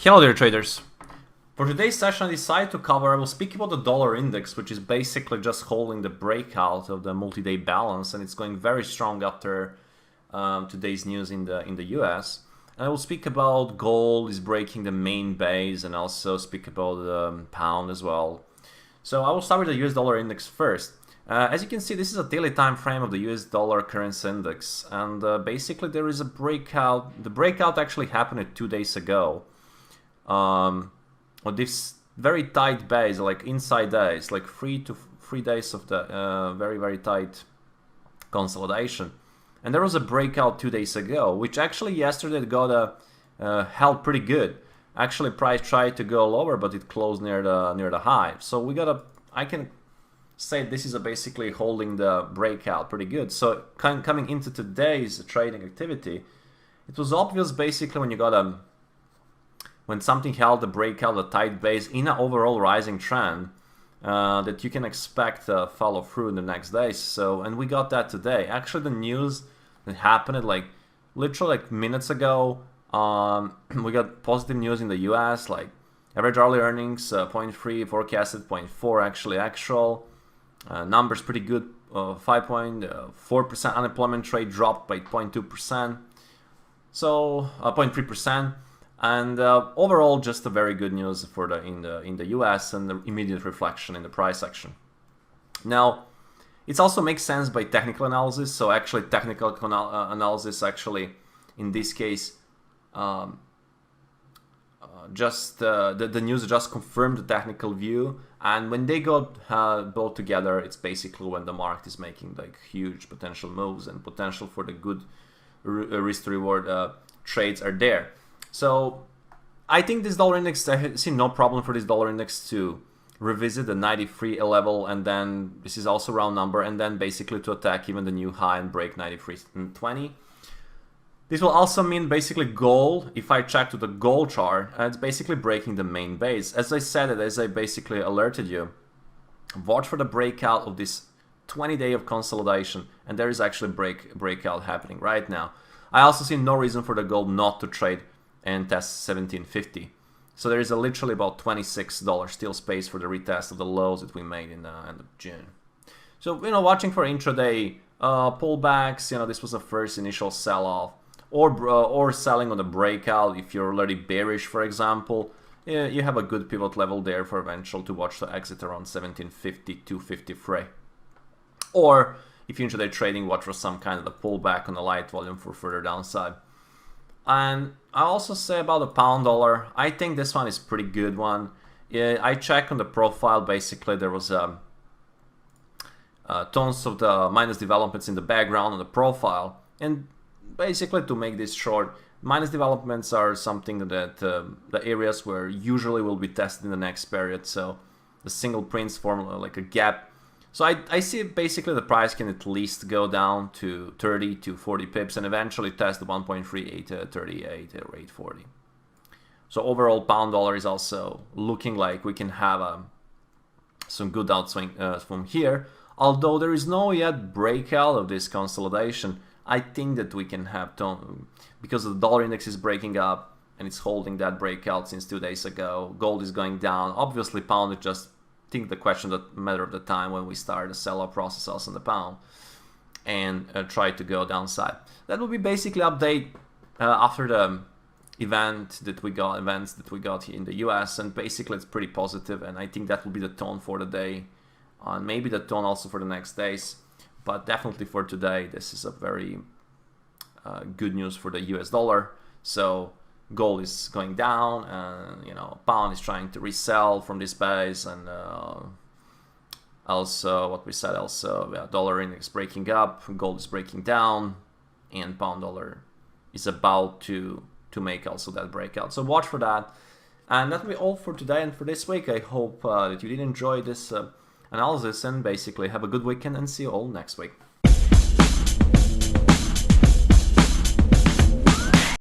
Hello there traders. For today's session I decided to cover, I will speak about the dollar index, which is basically just holding the breakout of the multi-day balance, and it's going very strong after today's news in the US. And I will speak about gold is breaking the main base, and also speak about the pound as well. So I will start with the US dollar index first. As you can see, this is a daily time frame of the US dollar currency index, and basically there is a breakout. The breakout actually happened 2 days ago. On this very tight base, like inside days, like 3 days of the very tight consolidation, and there was a breakout 2 days ago, which actually yesterday got held pretty good. Actually, price tried to go lower, but it closed near the high. So we got I can say this is basically holding the breakout pretty good. So coming into today's trading activity, it was obvious basically when you got when something held the breakout, a tight base in an overall rising trend, that you can expect a follow through in the next days. So, and we got that today. Actually, the news that happened like literally like minutes ago, we got positive news in the US, like average hourly earnings 0.3, forecasted 0.4, actually actual. Numbers pretty good, 5.4% unemployment rate dropped by 0.2%, so 0.3%. And overall, just a very good news for in the US, and the immediate reflection in the price action. Now, it also makes sense by technical analysis. So actually, technical analysis actually, in this case, the news just confirmed the technical view. And when they go both together, it's basically when the market is making like huge potential moves, and potential for the good risk to reward trades are there. So I think this dollar index, I see no problem for this dollar index to revisit the 93 level, and then this is also round number, and then basically to attack even the new high and break 93.20. This will also mean basically gold. If I check to the gold chart, it's basically breaking the main base. As I said it, as I basically alerted you, watch for the breakout of this 20-day of consolidation, and there is actually breakout happening right now. I also see no reason for the gold not to trade and test 1750. So there is literally about $26 still space for the retest of the lows that we made in the end of June. So, watching for intraday pullbacks, this was the first initial sell-off, or selling on the breakout. If you're already bearish, for example, you have a good pivot level there for eventual to watch the exit around 1750, 253. Or if you're intraday trading, watch for some kind of a pullback on the light volume for further downside. And I also say about the pound dollar, I think this one is pretty good one. I check on the profile, basically there was tons of the minus developments in the background on the profile. And basically, to make this short, minus developments are something that the areas where usually will be tested in the next period. So the single prints form like a gap. So I see basically the price can at least go down to 30 to 40 pips and eventually test the 1.3838 or 840. So overall, pound dollar is also looking like we can have some good outswing from here. Although there is no yet breakout of this consolidation, I think that we can have because the dollar index is breaking up and it's holding that breakout since 2 days ago. Gold is going down. Obviously, pound is just think the question that matter of the time when we start the sell-off process also in the pound and try to go downside. That will be basically update after the events that we got here in the US, and basically it's pretty positive, and I think that will be the tone for the day, and maybe the tone also for the next days, but definitely for today this is a very good news for the US dollar. So gold is going down, and pound is trying to resell from this base, and also what we said, dollar index breaking up, gold is breaking down, and pound dollar is about to make also that breakout. So watch for that, and that will be all for today and for this week. I hope that you did enjoy this analysis, and basically have a good weekend, and see you all next week.